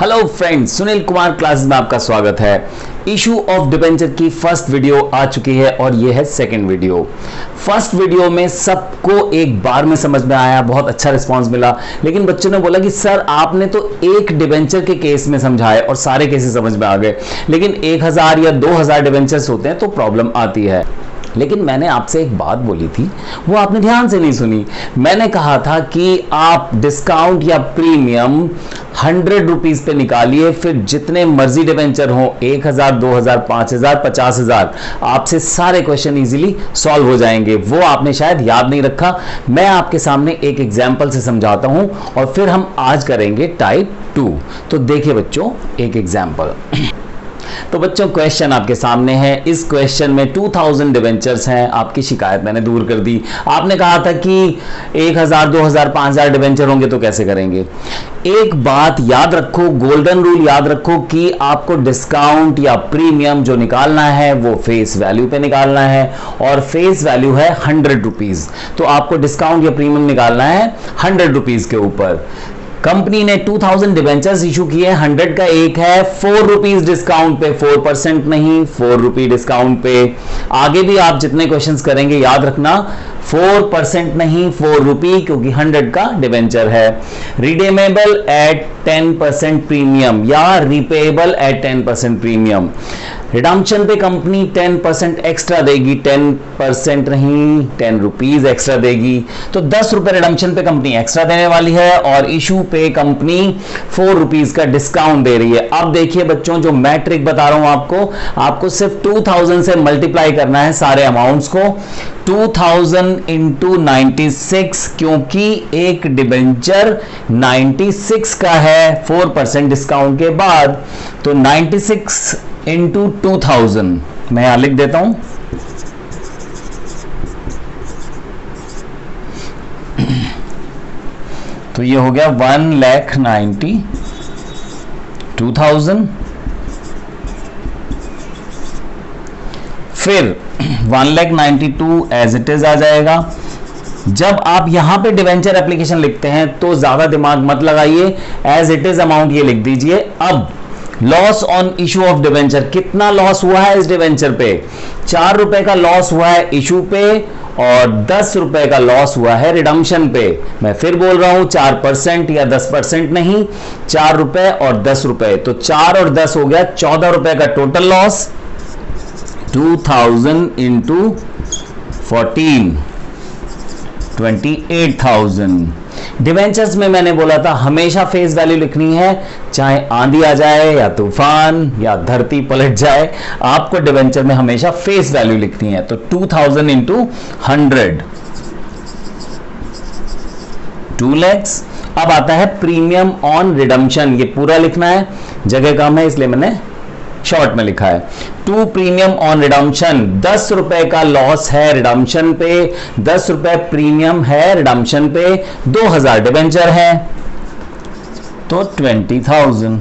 Hello friends, Sunil Kumar classes में आपका स्वागत है। इशू ऑफ डिबेंचर की फर्स्ट वीडियो आ चुकी है और ये है सेकंड वीडियो। फर्स्ट वीडियो में सबको एक बार में समझ में आया, बहुत अच्छा रिस्पांस मिला, लेकिन बच्चों ने बोला कि सर आपने तो एक डिबेंचर के केस में समझाए और सारे केसेस समझ में आ गए, लेकिन 1000 या 2000 डिबेंचर्स होते हैं तो प्रॉब्लम आती है। लेकिन मैंने आपसे एक बात बोली थी, वो आपने ध्यान से नहीं सुनी। मैंने कहा था कि आप डिस्काउंट या प्रीमियम 100 रुपीज पे निकालिए, फिर जितने मर्जी डिवेंचर हो 1000, 2000, 5000, 50000, आपसे सारे क्वेश्चन इजीली सॉल्व हो जाएंगे। वो आपने शायद याद नहीं रखा। मैं आपके सामने एक एग्जाम्पल से समझाता हूं और फिर हम आज करेंगे टाइप 2। तो देखिए बच्चों, एक एग्जाम्पल। तो बच्चों क्वेश्चन आपके सामने है। इस क्वेश्चन में 2000 डिवेंचर्स हैं। आपकी शिकायत मैंने दूर कर दी। आपने कहा था कि 1000, 2000, 5000 डिवेंचर होंगे तो कैसे करेंगे। एक बात याद रखो, गोल्डन रूल याद रखो कि आपको डिस्काउंट या प्रीमियम जो निकालना है वो फेस वैल्यू पे निकालना है और फेस वैल्यू है 100 रुपीज। तो आपको डिस्काउंट या प्रीमियम निकालना है 100 रुपीज के ऊपर। कंपनी ने 2000 डिवेंचर्स इशू किए, 100 का एक है, 4 रुपीज डिस्काउंट पे, 4% नहीं, 4 रुपी डिस्काउंट पे। आगे भी आप जितने क्वेश्चंस करेंगे याद रखना 4% नहीं, 4 रुपी, क्योंकि 100 का डिवेंचर है। रिडीमेबल एट 10% प्रीमियम या रिपेबल एट 10% प्रीमियम। रिडम्पशन पे कंपनी 10% एक्स्ट्रा देगी, 10% नहीं 10 रुपीज एक्स्ट्रा देगी। तो 10 रुपए रिडम्पशन पे कंपनी एक्स्ट्रा देने वाली है और इशू पे कंपनी 4 रुपीज का डिस्काउंट दे रही है। अब देखिए बच्चों, जो मैं ट्रिक बता रहा हूं आपको सिर्फ 2000 से मल्टीप्लाई करना है सारे अमाउंट्स को। 2000 इंटू 96, क्योंकि एक डिबेंचर 96 का है 4% डिस्काउंट के बाद, तो 96 इंटू 2000 मैं यहां लिख देता हूं। तो ये हो गया 1,92,000। फिर 1,92,000 एज इट इज आ जाएगा। जब आप यहां पे डिवेंचर एप्लीकेशन लिखते हैं तो ज्यादा दिमाग मत लगाइए, एज इट इज अमाउंट ये लिख दीजिए। अब loss on issue of debenture, कितना लॉस हुआ है इस डिवेंचर पे। 4 रुपए का लॉस हुआ है इशू पे और 10 रुपए का लॉस हुआ है रिडम्पशन पे। मैं फिर बोल रहा हूं 4% या 10% नहीं, 4 रुपए और 10 रुपए, तो 4 और 10 हो गया 14 रुपए का टोटल लॉस। 2000 इंटू 14, 28,000। डिवेंचर्स में मैंने बोला था हमेशा फेस वैल्यू लिखनी है, चाहे आंधी आ जाए या तूफान या धरती पलट जाए, आपको डिवेंचर में हमेशा फेस वैल्यू लिखनी है। तो 2000 इंटू 100, 2 lakhs। अब आता है प्रीमियम ऑन रिडम्पशन, ये पूरा लिखना है, जगह कम है इसलिए मैंने शॉर्ट में लिखा है। 2 प्रीमियम ऑन रिडम्पशन, 10 रुपए का लॉस है रिडम्पशन पे, 10 रुपए प्रीमियम है रिडम्पशन पे, 2000 डिवेंचर है तो 20,000।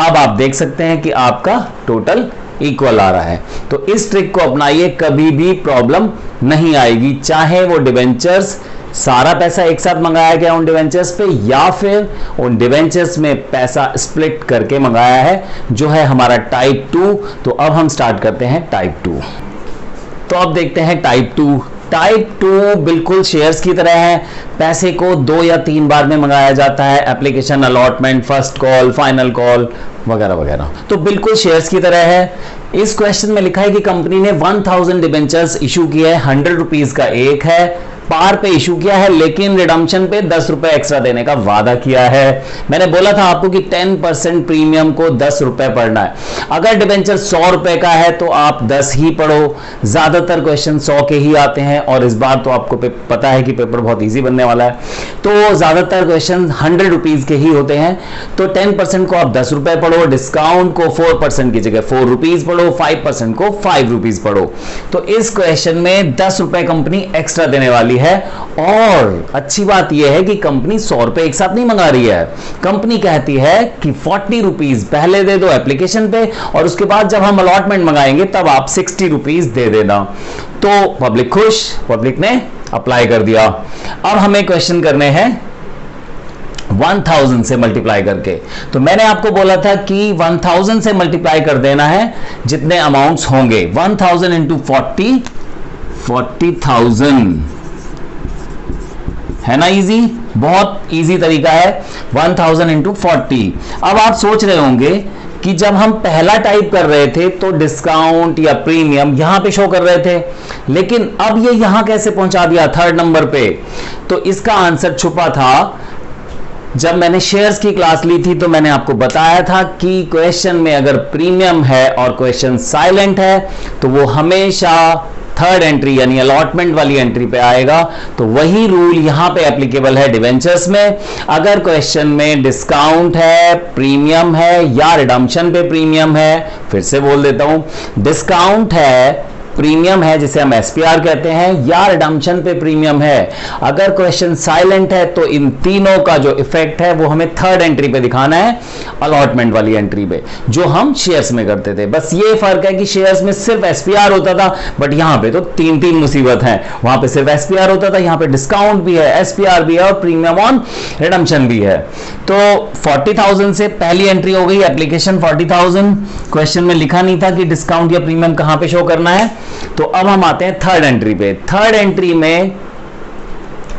अब आप देख सकते हैं कि आपका टोटल इक्वल आ रहा है। तो इस ट्रिक को अपनाइए, कभी भी प्रॉब्लम नहीं आएगी, चाहे वो डिवेंचर्स सारा पैसा एक साथ मंगाया गया उन डिवेंचर्स पे या फिर उन डिवेंचर्स में पैसा स्प्लिट करके मंगाया है, जो है हमारा टाइप 2। तो अब हम स्टार्ट करते हैं टाइप 2। तो अब देखते हैं टाइप 2। टाइप 2 बिल्कुल शेयर्स की तरह है, पैसे को 2 या 3 बार में मंगाया जाता है, application, allotment, first call, final call वगैरह वगैरह। तो बिल्कुल शेयर्स की तरह है। इस क्वेश्चन में लिखा है कि कंपनी ने 1000 डिबेंचर्स इशू किए हैं, 100 रुपीज का एक है, पार पे इशू किया है, लेकिन रिडम्पशन पे 10 रुपए एक्स्ट्रा देने का वादा किया है। मैंने बोला था आपको कि 10% प्रीमियम को 10 रुपए पढ़ना है। अगर डिबेंचर 100 रुपए का है तो आप 10 ही पढ़ो। ज्यादातर क्वेश्चन 100 के ही आते हैं और इस बार तो आपको पता है कि पेपर बहुत इजी बनने वाला है, तो ज्यादातर क्वेश्चन 100 रुपीज के ही होते हैं। तो 10% को आप 10 रुपए पढ़ो, डिस्काउंट को 4% की जगह 4 रुपीज पढ़ो, 5% को 5 रुपीज पढ़ो। तो इस क्वेश्चन में 10 रुपए कंपनी एक्स्ट्रा देने वाली है। और अच्छी बात यह है कि कंपनी 100 रुपए एक साथ नहीं मंगा रही है। कंपनी कहती है कि 40 रुपीज पहले दे दो एप्लीकेशन पे और उसके बाद जब हम अलॉटमेंट मंगाएंगे तब आप 60 रुपीज दे देना। तो पब्लिक खुश, पब्लिक ने अप्लाई कर दिया। अब हमें क्वेश्चन करने हैं 1000 से मल्टीप्लाई करके। तो मैंने आपको बोला था कि 1000 से मल्टीप्लाई कर देना है जितने अमाउंट्स होंगे। 1000 इंटू 40,000 है ना, इजी, बहुत इजी तरीका है। 1000 इंटू 40। अब आप सोच रहे होंगे कि जब हम पहला टाइप कर रहे थे तो डिस्काउंट या प्रीमियम यहां पे शो कर रहे थे, लेकिन अब ये यहां कैसे पहुंचा दिया थर्ड नंबर पे? तो इसका आंसर छुपा था। जब मैंने शेयर्स की क्लास ली थी तो मैंने आपको बताया था कि क्वेश्चन में अगर प्रीमियम है और क्वेश्चन साइलेंट है तो वो हमेशा थर्ड एंट्री यानी अलॉटमेंट वाली एंट्री पे आएगा। तो वही रूल यहां पे एप्लीकेबल है डिवेंचर्स में। अगर क्वेश्चन में डिस्काउंट है, प्रीमियम है या रिडम्पशन पे प्रीमियम है, फिर से बोल देता हूं, डिस्काउंट है, प्रीमियम है जिसे हम एसपीआर कहते हैं, या रिडम्पशन पे प्रीमियम है, अगर क्वेश्चन साइलेंट है तो इन तीनों का जो इफेक्ट है वो हमें थर्ड एंट्री पे दिखाना है, अलॉटमेंट वाली एंट्री पे, जो हम शेयर्स में करते थे। बस ये फर्क है कि शेयर्स में सिर्फ एसपीआर होता था, बट यहां पे तो तीन तीन मुसीबत है। वहां पे सिर्फ एसपीआर होता था, यहां पे डिस्काउंट भी है, एसपीआर भी है और प्रीमियम ऑन रिडम्पशन भी है। तो 40,000 से पहली एंट्री हो गई एप्लीकेशन 40,000। क्वेश्चन में लिखा नहीं था कि डिस्काउंट या प्रीमियम कहां पे शो करना है। तो अब हम आते हैं थर्ड एंट्री पे। थर्ड एंट्री में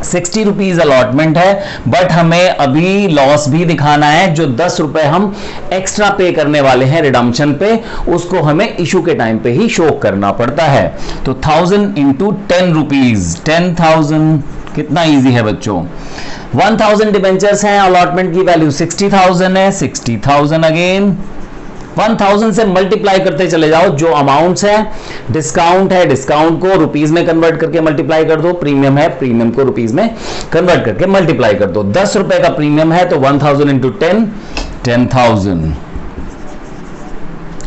60 रुपीज अलॉटमेंट है, बट हमें अभी लॉस भी दिखाना है। जो 10 रुपए हम एक्स्ट्रा पे करने वाले हैं रिडम्पशन पे, उसको हमें इशू के टाइम पे ही शो करना पड़ता है। तो 1000 इंटू 10 रुपीज, 10,000। कितना इजी है बच्चों। 1000 डिबेंचर्स हैं, अलॉटमेंट की वैल्यू 60,000 है, 60,000 अगेन 1000 से मल्टीप्लाई करते चले जाओ। जो अमाउंट्स है, डिस्काउंट है, डिस्काउंट को रुपीज में कन्वर्ट करके मल्टीप्लाई कर दो, प्रीमियम है, प्रीमियम को रुपीज में कन्वर्ट करके मल्टीप्लाई कर दो। 10 रुपए का प्रीमियम है तो 1000 इंटू 10, 10,000।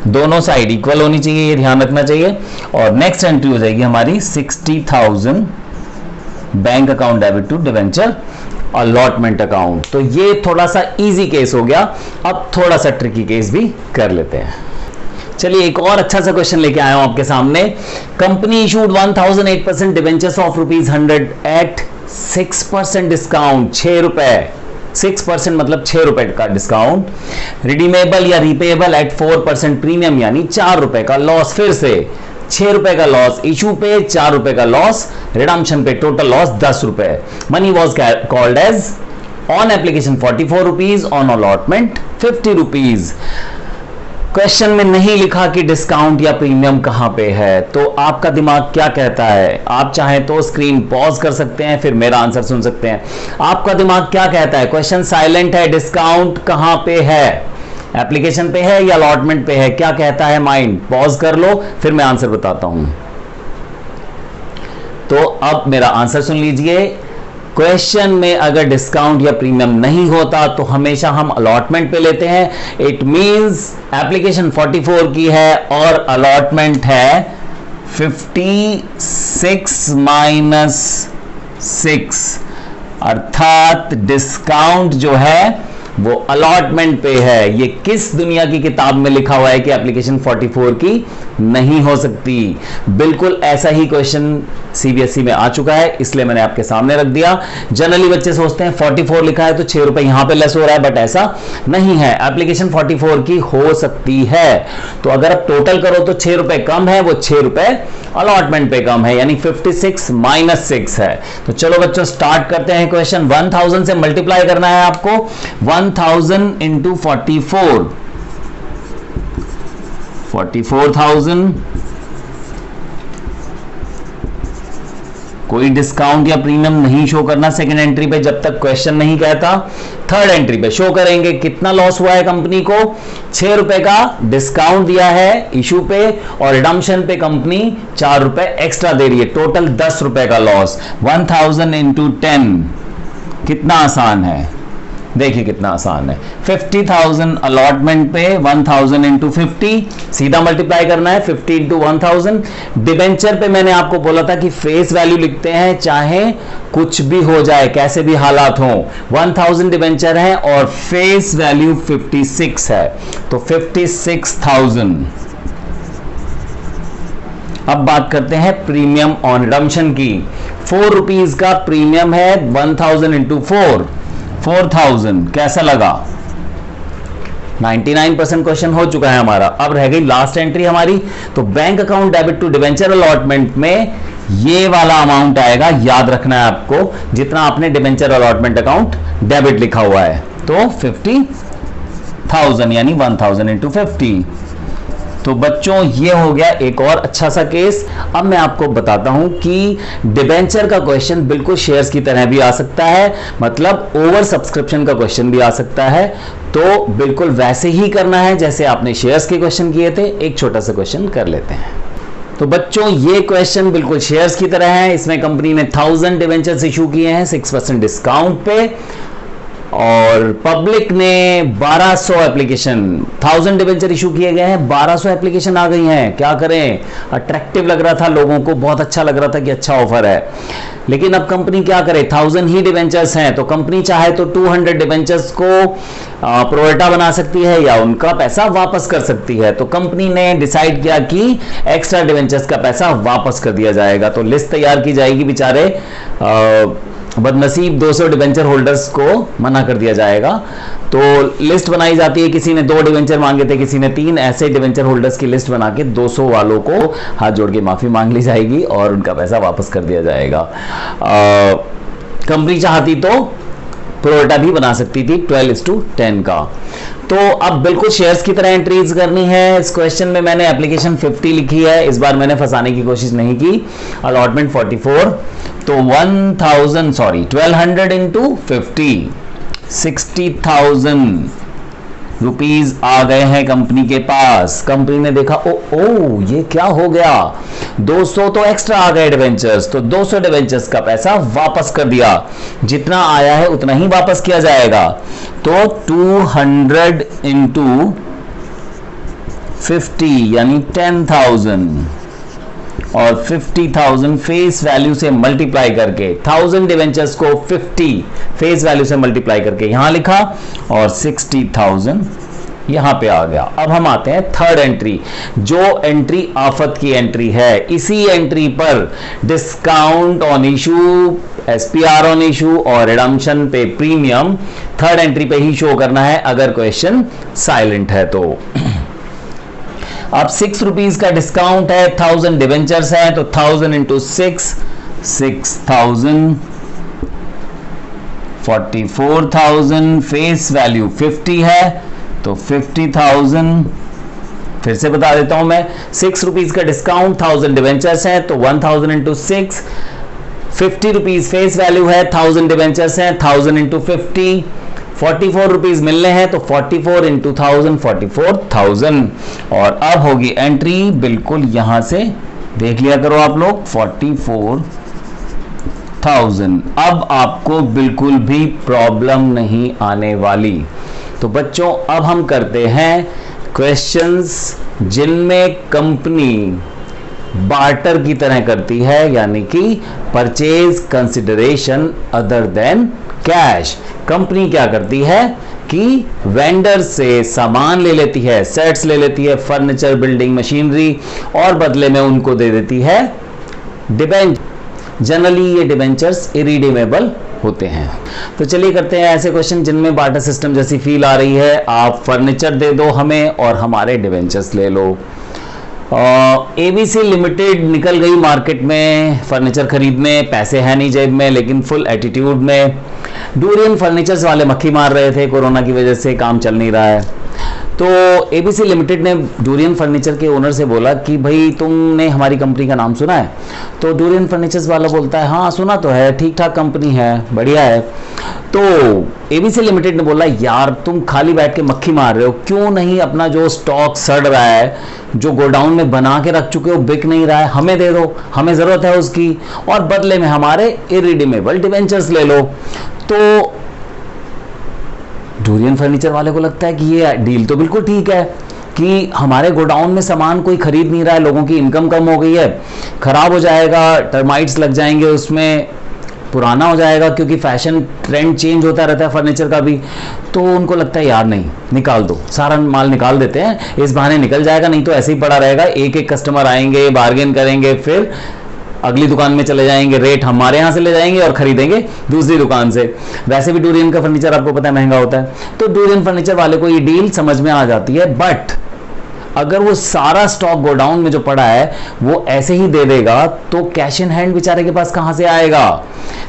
दोनों साइड इक्वल होनी चाहिए, ये ध्यान रखना चाहिए। और नेक्स्ट एंट्री हो जाएगी हमारी 60,000 bank account debit to debenture allotment account. तो ये थोड़ा सा इजी केस हो गया। अब थोड़ा सा ट्रिकी केस भी कर लेते हैं। चलिए एक और अच्छा सा क्वेश्चन लेके आया हूं आपके सामने। Company issued 1008% debentures of ₹100 at 6% discount, 6 रुपए, 6% मतलब 6 रुपए का डिस्काउंट, रिडीमेबल या रिपेएबल एट 4% प्रीमियम यानी 4 रुपए का लॉस। फिर से 6 रुपए का लॉस इशू पे, 4 रुपए का लॉस रिडम्पशन पे, टोटल लॉस 10 रुपए। Money was called as on application 44 rupees, on allotment 50 rupees. Question में नहीं लिखा कि डिस्काउंट या प्रीमियम कहां पे है, तो आपका दिमाग क्या कहता है? आप चाहें तो स्क्रीन पॉज कर सकते हैं, फिर मेरा आंसर सुन सकते हैं। आपका दिमाग क्या कहता है? क्वेश्चन साइलेंट है, डिस्काउंट कहां पे है? एप्लीकेशन पे है या अलॉटमेंट पे है? क्या कहता है माइंड? पॉज कर लो, फिर मैं आंसर बताता हूं। तो अब मेरा आंसर सुन लीजिए। क्वेश्चन में अगर डिस्काउंट या प्रीमियम नहीं होता तो हमेशा हम अलॉटमेंट पे लेते हैं। इट मींस एप्लीकेशन 44 की है और अलॉटमेंट है 56 माइनस 6, अर्थात डिस्काउंट जो है वो अलॉटमेंट पे है। ये किस दुनिया की किताब में लिखा हुआ है कि एप्लीकेशन 44 की नहीं हो सकती? बिल्कुल ऐसा ही क्वेश्चन सीबीएसई में आ चुका है, इसलिए मैंने आपके सामने रख दिया। जनरली बच्चे सोचते हैं 44 लिखा है तो 6 रुपए यहां पे लेस हो रहा है, बट ऐसा नहीं है। एप्लीकेशन 44 की हो सकती है। तो अगर आप टोटल करो तो 6 रुपए कम है, वो 6 रुपए अलॉटमेंट पे कम है, यानी 56 माइनस 6 है। तो चलो बच्चों स्टार्ट करते हैं क्वेश्चन। 1000 से मल्टीप्लाई करना है आपको। 1000 इंटू 44, 44,000। कोई डिस्काउंट या प्रीमियम नहीं शो करना सेकंड एंट्री पे जब तक क्वेश्चन नहीं कहता। थर्ड एंट्री पे शो करेंगे कितना लॉस हुआ है कंपनी को। 6 रुपए का डिस्काउंट दिया है इशू पे और रिडम्पशन पे कंपनी 4 रुपए एक्स्ट्रा दे रही है, टोटल 10 रुपए का लॉस। 1000 इंटू 10 कितना आसान है, देखिए कितना आसान है। 50,000 अलॉटमेंट पे, 1000 इंटू 50 सीधा मल्टीप्लाई करना है। 50 इंटू 1000। डिबेंचर पे मैंने आपको बोला था कि फेस वैल्यू लिखते हैं, चाहे कुछ भी हो जाए, कैसे भी हालात हो। 1000 डिबेंचर है और फेस वैल्यू 56 है, तो 56,000। अब बात करते हैं प्रीमियम ऑन रिडम्पशन की। 4 रुपीज का प्रीमियम है, 1000 इंटू 4, 4000। कैसा लगा? 99% क्वेश्चन हो चुका है हमारा। अब रह गई लास्ट एंट्री हमारी। तो bank account debit to debenture allotment में ये वाला अमाउंट आएगा, याद रखना है आपको, जितना आपने डिबेंचर अलॉटमेंट अकाउंट डेबिट लिखा हुआ है। तो 50,000 यानी 1000 इंटू 50। तो बच्चों ये हो गया एक और अच्छा सा केस। अब मैं आपको बताता हूं कि डिबेंचर का क्वेश्चन बिल्कुल शेयर्स की तरह भी आ सकता है, मतलब ओवर सब्सक्रिप्शन का क्वेश्चन भी आ सकता है। तो बिल्कुल वैसे ही करना है जैसे आपने शेयर्स के क्वेश्चन किए थे। एक छोटा सा क्वेश्चन कर लेते हैं। तो बच्चों ये क्वेश्चन बिल्कुल शेयर्स की तरह है। इसमें कंपनी ने 1000 डिबेंचर्स इशू किए हैं 6% डिस्काउंट पे, और पब्लिक ने 1200 एप्लीकेशन, 1000 डिबेंचर इशू किए गए हैं, 1200 एप्लीकेशन आ गई हैं। क्या करें, अट्रैक्टिव लग रहा था लोगों को, बहुत अच्छा लग रहा था कि अच्छा ऑफर है। लेकिन अब कंपनी क्या करे, 1000 ही डिबेंचर्स हैं, तो कंपनी चाहे तो 200 डिबेंचर्स को प्रोरेटा बना सकती है या उनका पैसा वापस कर सकती है। तो कंपनी ने डिसाइड किया कि एक्स्ट्रा डिबेंचर्स का पैसा वापस कर दिया जाएगा। तो लिस्ट तैयार की जाएगी, बेचारे बदनसीब 200 डिबेंचर होल्डर्स को मना कर दिया जाएगा। तो लिस्ट बनाई जाती है, किसी ने 2 डिबेंचर मांगे थे, किसी ने 3, ऐसे डिबेंचर होल्डर्स की लिस्ट बना के 200 वालों को हाथ जोड़ के माफी मांग ली जाएगी और उनका पैसा वापस कर दिया जाएगा। कंपनी चाहती तो प्रोरेटा भी बना सकती थी 12:10 का। तो अब बिल्कुल शेयर्स की तरह एंट्रीज करनी है। इस क्वेश्चन में मैंने एप्लीकेशन 50 लिखी है, इस बार मैंने फंसाने की कोशिश नहीं की। अलॉटमेंट 44, तो 1200 इंटू 50, 60,000 रुपीज आ गए हैं कंपनी के पास। कंपनी ने देखा ओ ये क्या हो गया, 200 तो एक्स्ट्रा आ गए डिबेंचर्स, तो 200 डिबेंचर्स का पैसा वापस कर दिया। जितना आया है उतना ही वापस किया जाएगा। तो 200 इंटू 50 यानी 10,000, और 50,000 फेस वैल्यू से मल्टीप्लाई करके, 1000 डिवेंचर्स को 50 फेस वैल्यू से मल्टीप्लाई करके यहां लिखा, और 60,000 यहां पे आ गया। अब हम आते हैं थर्ड एंट्री। जो एंट्री आफत की एंट्री है, इसी एंट्री पर discount on issue, SPR on issue और रिडम्पशन पे प्रीमियम थर्ड एंट्री पे ही शो करना है अगर क्वेश्चन साइलेंट है तो। अब 6 रुपीज का डिस्काउंट है, 1000 डिवेंचर्स है, तो 1000 इंटू 6,000, 44,000 फेस वैल्यू 50 है, तो 50,000। फिर से बता देता हूं मैं, 6 रुपीज का डिस्काउंट, 1000 डिवेंचर्स है, तो 1000 इंटू 6, 50 रुपीज फेस वैल्यू है, 1000 डिवेंचर्स है, 1000 इंटू 50, 44 रुपीज मिलने हैं, तो 44 इंटू 1000, 44,000। और अब होगी एंट्री बिल्कुल यहां से देख लिया करो आप लोग, 44,000। अब आपको बिल्कुल भी प्रॉब्लम नहीं आने वाली। तो बच्चों अब हम करते हैं क्वेश्चंस जिनमें कंपनी बार्टर की तरह करती है, यानी कि purchase consideration other than cash. Company क्या करती है कि वेंडर से सामान ले लेती है, सेट्स ले लेती है, फर्नीचर, बिल्डिंग, मशीनरी, और बदले में उनको दे देती है डिबेंचर। जनरली ये डिबेंचर्स इरिडीमेबल होते हैं। तो चलिए करते हैं ऐसे क्वेश्चन जिनमें बार्टर सिस्टम जैसी फील आ रही है। आप फर्नीचर दे दो हमें और हमारे डिबेंचर्स ले लो। एबीसी लिमिटेड निकल गई मार्केट में फर्नीचर खरीदने, पैसे हैं नहीं जेब में लेकिन फुल एटीट्यूड में। डूरियन फर्नीचर्स वाले मक्खी मार रहे थे, कोरोना की वजह से काम चल नहीं रहा है। तो एबीसी लिमिटेड ने डूरियन फर्नीचर के ओनर से बोला कि भाई तुमने हमारी कंपनी का नाम सुना है? तो डूरियन फर्नीचर्स वाला बोलता है हाँ सुना तो है, ठीक ठाक कंपनी है, बढ़िया है। तो एबीसी लिमिटेड ने बोला यार तुम खाली बैठ के मक्खी मार रहे हो, क्यों नहीं अपना जो स्टॉक सड़ रहा है, जो गोडाउन में बना के रख चुके हो, बिक नहीं रहा है, हमें दे दो, हमें जरूरत है उसकी, और बदले में हमारे इरिडीमेबल डिबेंचर्स ले लो। तो डूरियन फर्नीचर वाले को लगता है कि ये डील तो बिल्कुल ठीक है कि हमारे गोडाउन में सामान कोई खरीद नहीं रहा है, लोगों की इनकम कम हो गई है, खराब हो जाएगा, टर्माइट्स लग जाएंगे उसमें, पुराना हो जाएगा क्योंकि फैशन ट्रेंड चेंज होता रहता है फर्नीचर का भी। तो उनको लगता है यार नहीं, निकाल दो, सारा माल निकाल देते हैं, इस बहाने निकल जाएगा, नहीं तो ऐसे ही पड़ा रहेगा, एक एक कस्टमर आएंगे, बार्गेन करेंगे, फिर अगली दुकान में चले जाएंगे, रेट हमारे यहां से ले जाएंगे और खरीदेंगे दूसरी दुकान से। वैसे भी डूरियन का फर्नीचर आपको पता है महंगा होता है, तो डूरियन फर्नीचर वाले को ये डील समझ में आ जाती है। बट अगर वो सारा स्टॉक गोडाउन में जो पड़ा है वो ऐसे ही दे देगा तो कैश इन हैंड बेचारे के पास कहां से आएगा?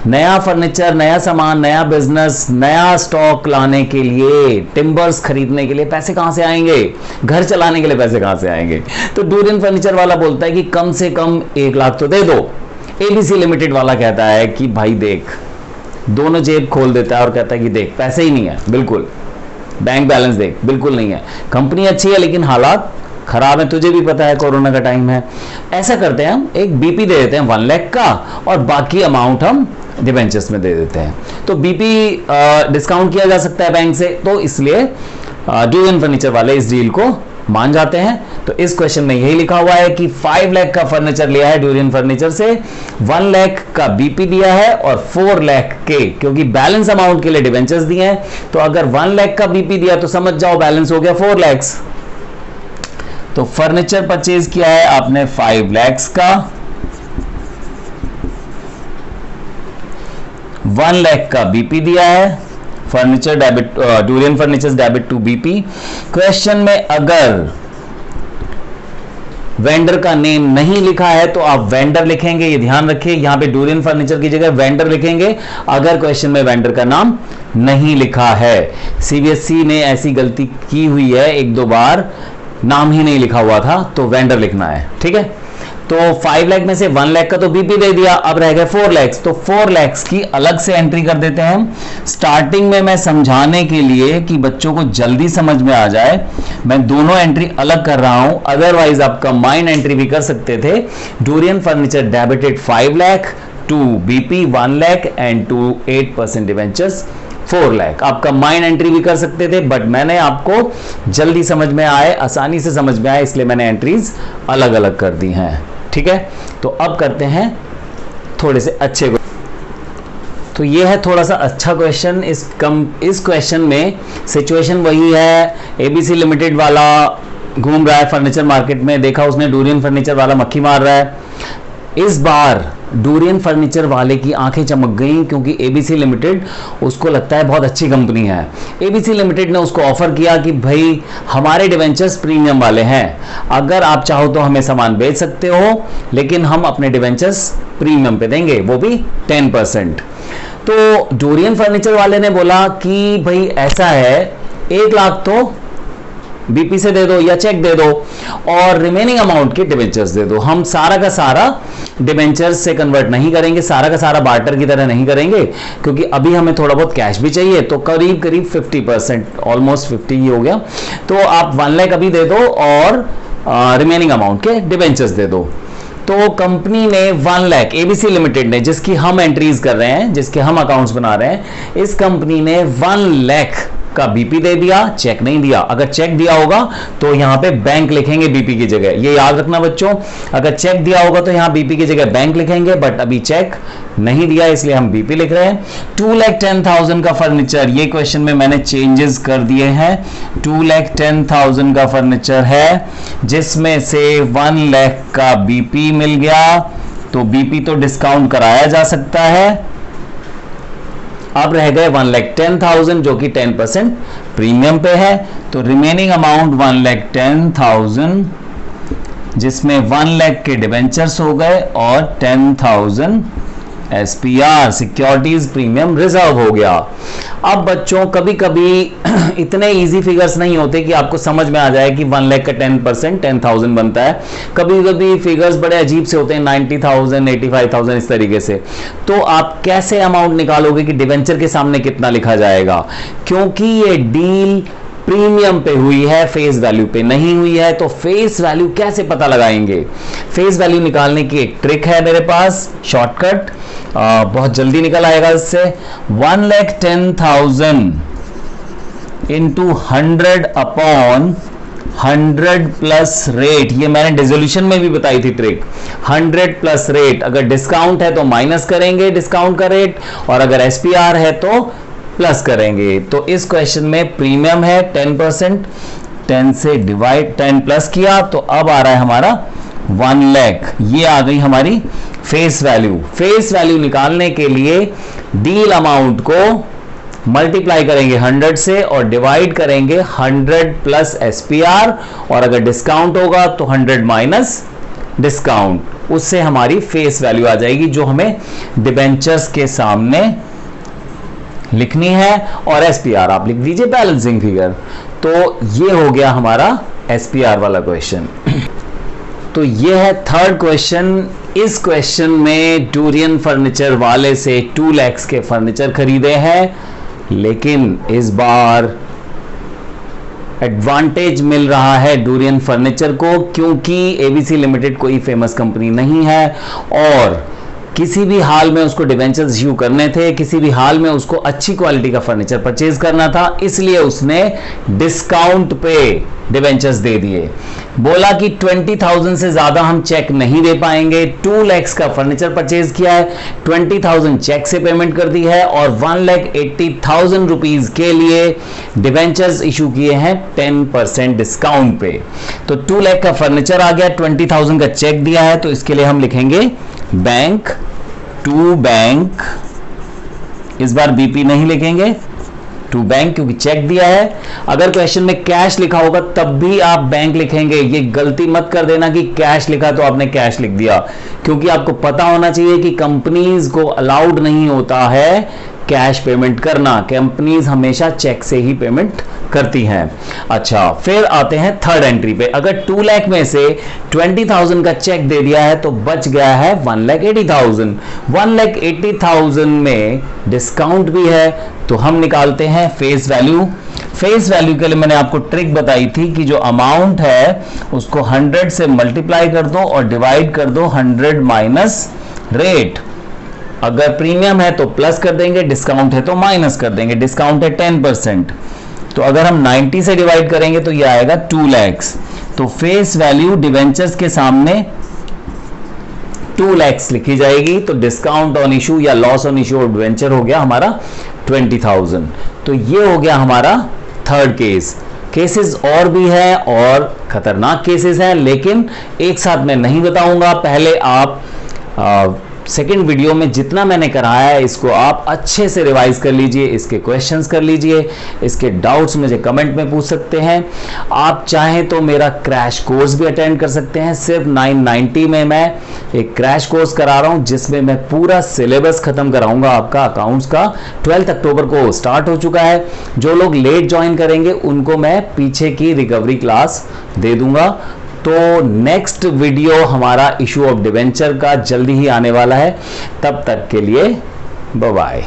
नया फर्नीचर, नया सामान, नया बिजनेस, नया स्टॉक लाने के लिए, टिम्बर्स खरीदने के लिए पैसे कहां से आएंगे? घर चलाने के लिए पैसे कहां से आएंगे? तो डूरियन फर्नीचर वाला बोलता है कि कम से कम 1 लाख तो दे दो। एबीसी लिमिटेड वाला कहता है कि भाई देख, दोनों जेब खोल देता है और कहता है कि देख पैसे ही नहीं है, बिल्कुल बैंक बैलेंस देख बिल्कुल नहीं है, कंपनी अच्छी है लेकिन हालात खराब है, तुझे भी पता है कोरोना का टाइम है। ऐसा करते हैं हम एक बीपी दे देते हैं 1 लाख का और बाकी अमाउंट हम डिबेंचर्स में दे देते हैं। तो बीपी डिस्काउंट किया जा सकता है बैंक से, तो इसलिए डूरियन फर्नीचर वाले इस डील को मान जाते हैं। तो इस क्वेश्चन में यही लिखा हुआ है कि 5 लाख का फर्नीचर लिया है डूरियन फर्नीचर से, 1 लाख का बीपी दिया है और 4 लाख के, क्योंकि बैलेंस अमाउंट के लिए डिबेंचर्स दिए हैं, तो अगर 1 लाख का बीपी दिया तो समझ जाओ बैलेंस हो गया 4 लाख। तो फर्नीचर परचेज किया है आपने 5 लाख का, 1 लाख का बीपी दिया है, furniture debit, Durian furniture debit to BP. Question में अगर वेंडर का नेम नहीं लिखा है तो आप वेंडर लिखेंगे, ये ध्यान रखिए, यहां पे डूरियन फर्नीचर की जगह वेंडर लिखेंगे अगर क्वेश्चन में वेंडर का नाम नहीं लिखा है। सीबीएसई ने ऐसी गलती की हुई है 1-2 बार, नाम ही नहीं लिखा हुआ था, तो वेंडर लिखना है, ठीक है। तो 5 लाख में से 1 लाख का तो बीपी दे दिया, अब रह गए 4 लाख, तो 4 लाख की अलग से एंट्री कर देते हैं हम। स्टार्टिंग में मैं समझाने के लिए कि बच्चों को जल्दी समझ में आ जाए, मैं दोनों एंट्री अलग कर रहा हूं, अदरवाइज आप कंबाइंड एंट्री भी कर सकते थे। Durian furniture debited 5 lakh to BP 1 lakh and to 8% debentures 4 lakh. आप कंबाइंड एंट्री भी कर सकते थे, बट मैंने आपको जल्दी समझ में आए, आसानी से समझ में आए, इसलिए मैंने एंट्रीज अलग अलग कर दी हैं, ठीक है। तो अब करते हैं थोड़े से अच्छे। तो ये है थोड़ा सा अच्छा क्वेश्चन। इस क्वेश्चन में सिचुएशन वही है, एबीसी लिमिटेड वाला घूम रहा है फर्नीचर मार्केट में, देखा उसने डूरियन फर्नीचर वाला मक्खी मार रहा है। इस बार डूरियन फर्नीचर वाले की आंखें चमक गई, क्योंकि एबीसी लिमिटेड उसको लगता है बहुत अच्छी कंपनी है। एबीसी लिमिटेड ने उसको ऑफर किया कि भाई हमारे डिवेंचर्स प्रीमियम वाले हैं, अगर आप चाहो तो हमें सामान बेच सकते हो, लेकिन हम अपने डिवेंचर्स प्रीमियम पे देंगे, वो भी 10%। तो डूरियन फर्नीचर वाले ने बोला कि भाई ऐसा है, 1 लाख तो बीपी से दे दो या चेक दे दो और रिमेनिंग अमाउंट के डिबेंचर्स दे दो। हम सारा का सारा डिबेंचर्स से कन्वर्ट नहीं करेंगे, सारा का सारा बार्टर की तरह नहीं करेंगे, क्योंकि अभी हमें थोड़ा बहुत कैश भी चाहिए। तो करीब करीब 50%, ऑलमोस्ट 50 ही हो गया। तो आप 1 लाख अभी दे दो और रिमेनिंग अमाउंट के डिबेंचर्स दे दो। तो कंपनी ने 1 लाख, एबीसी लिमिटेड ने, जिसकी हम एंट्रीज कर रहे हैं, जिसके हम अकाउंट्स बना रहे हैं, इस कंपनी ने 1 लाख का बीपी दे दिया, चेक नहीं दिया। अगर चेक दिया होगा तो यहां पे बैंक लिखेंगे बीपी की जगह, ये याद रखना बच्चों। अगर चेक दिया होगा तो यहां बीपी की जगह बैंक लिखेंगे, बट अभी चेक नहीं दिया इसलिए हम बीपी लिख रहे हैं। 2,10,000 का फर्नीचर, ये क्वेश्चन में मैंने चेंजेस कर दिए हैं। 2,10,000 का फर्नीचर है, जिसमें से 1 लाख का बीपी मिल गया, तो बीपी तो डिस्काउंट कराया जा सकता है। अब रह गए 1,10,000 जो कि 10% प्रीमियम पे है। तो रिमेनिंग अमाउंट 1,10,000, जिसमें 1 लाख के डिबेंचर्स हो गए और 10,000 एसपीआर, सिक्योरिटीज प्रीमियम रिजर्व हो गया। अब बच्चों कभी कभी इतने इजी फिगर्स नहीं होते कि आपको समझ में आ जाए कि 1 लाख का 10% 10,000 बनता है। कभी कभी फिगर्स बड़े अजीब से होते हैं, 90,000, 85,000 इस तरीके से। तो आप कैसे अमाउंट निकालोगे कि डिवेंचर के सामने कितना लिखा जाएगा, क्योंकि ये डील प्रीमियम पे हुई है, फेस वैल्यू पे नहीं हुई है। तो फेस वैल्यू कैसे पता लगाएंगे? फेस वैल्यू निकालने की एक ट्रिक है मेरे पास, शॉर्टकट, बहुत जल्दी निकल आएगा इससे। 1,10,000 इंटू 100 अपॉन 100 प्लस रेट, ये मैंने डिसोल्यूशन में भी बताई थी ट्रिक। 100 प्लस रेट, अगर डिस्काउंट है तो माइनस करेंगे डिस्काउंट का रेट, और अगर एसपीआर है तो प्लस करेंगे। तो इस क्वेश्चन में प्रीमियम है 10%, 10 से डिवाइड 10 प्लस किया तो अब आ रहा है हमारा 1 लाख। ये आ गई हमारी फेस वैल्यू निकालने के लिए डील अमाउंट को मल्टीप्लाई करेंगे 100 से और डिवाइड करेंगे 100 प्लस SPR, और अगर डिस्काउंट होगा तो 100 माइनस डिस्काउंट, उससे हमारी फेस वैल्यू आ जाएगी जो हमें डिबेंचर्स के सामने लिखनी है। और SPR आप लिख दीजिए बैलेंसिंग फिगर। तो ये हो गया हमारा SPR वाला क्वेश्चन। तो ये है थर्ड क्वेश्चन। इस क्वेश्चन में डूरियन फर्नीचर वाले से 2 लाख के फर्नीचर खरीदे हैं, लेकिन इस बार एडवांटेज मिल रहा है डूरियन फर्नीचर को, क्योंकि ABC लिमिटेड कोई फेमस कंपनी नहीं है और किसी भी हाल में उसको डिबेंचर्स इश्यू करने थे, किसी भी हाल में उसको अच्छी क्वालिटी का फर्नीचर परचेज करना था, इसलिए उसने डिस्काउंट पे डिबेंचर्स दे दिए। बोला कि 20,000 से ज्यादा हम चेक नहीं दे पाएंगे। 2 लाख का फर्नीचर परचेज किया है, 20,000 चेक से पेमेंट कर दी है और 1,80,000 रुपीज के लिए डिबेंचर्स इशू किए हैं 10% डिस्काउंट पे। तो 2 लाख का फर्नीचर आ गया, 20,000 का चेक दिया है, तो इसके लिए हम लिखेंगे बैंक टू बैंक। इस बार BP नहीं लिखेंगे, टू बैंक, क्योंकि चेक दिया है। अगर क्वेश्चन में कैश लिखा होगा तब भी आप बैंक लिखेंगे। ये गलती मत कर देना कि कैश लिखा तो आपने कैश लिख दिया, क्योंकि आपको पता होना चाहिए कि कंपनीज को अलाउड नहीं होता है कैश पेमेंट करना। कंपनीज हमेशा चेक से ही पेमेंट करती हैं। अच्छा, फिर आते हैं थर्ड एंट्री पे। अगर 2 लाख में से 20,000 का चेक दे दिया है तो बच गया है 1,80,000। 1,80,000 में डिस्काउंट भी है, तो हम निकालते हैं फेस वैल्यू। फेस वैल्यू के लिए मैंने आपको ट्रिक बताई थी कि जो अमाउंट है उसको 100 से मल्टीप्लाई कर दो और डिवाइड कर दो 100 माइनस रेट। अगर प्रीमियम है तो प्लस कर देंगे, डिस्काउंट है तो माइनस कर देंगे। डिस्काउंट है 10%, तो अगर हम 90 से डिवाइड करेंगे तो यह आएगा 2 लाख। तो फेस वैल्यू डिवेंचर्स के सामने 2 लाख लिखी जाएगी। तो डिस्काउंट ऑन इशू या loss on issue of debenture हो गया हमारा 20,000। तो ये हो गया हमारा थर्ड केस। केसेस और भी है और खतरनाक केसेस हैं, लेकिन एक साथ मैं नहीं बताऊंगा। पहले आप सेकेंड वीडियो में जितना मैंने कराया है इसको आप अच्छे से रिवाइज कर लीजिए, इसके क्वेश्चंस कर लीजिए, इसके डाउट्स मुझे कमेंट में पूछ सकते हैं। आप चाहें तो मेरा क्रैश कोर्स भी अटेंड कर सकते हैं। सिर्फ 990 में मैं एक क्रैश कोर्स करा रहा हूं जिसमें मैं पूरा सिलेबस खत्म कराऊंगा आपका अकाउंट्स का। 12 अक्टूबर को स्टार्ट हो चुका है। जो लोग लेट ज्वाइन करेंगे उनको मैं पीछे की रिकवरी क्लास दे दूंगा। तो नेक्स्ट वीडियो हमारा इशू ऑफ डिवेंचर का जल्दी ही आने वाला है। तब तक के लिए बाय बाय।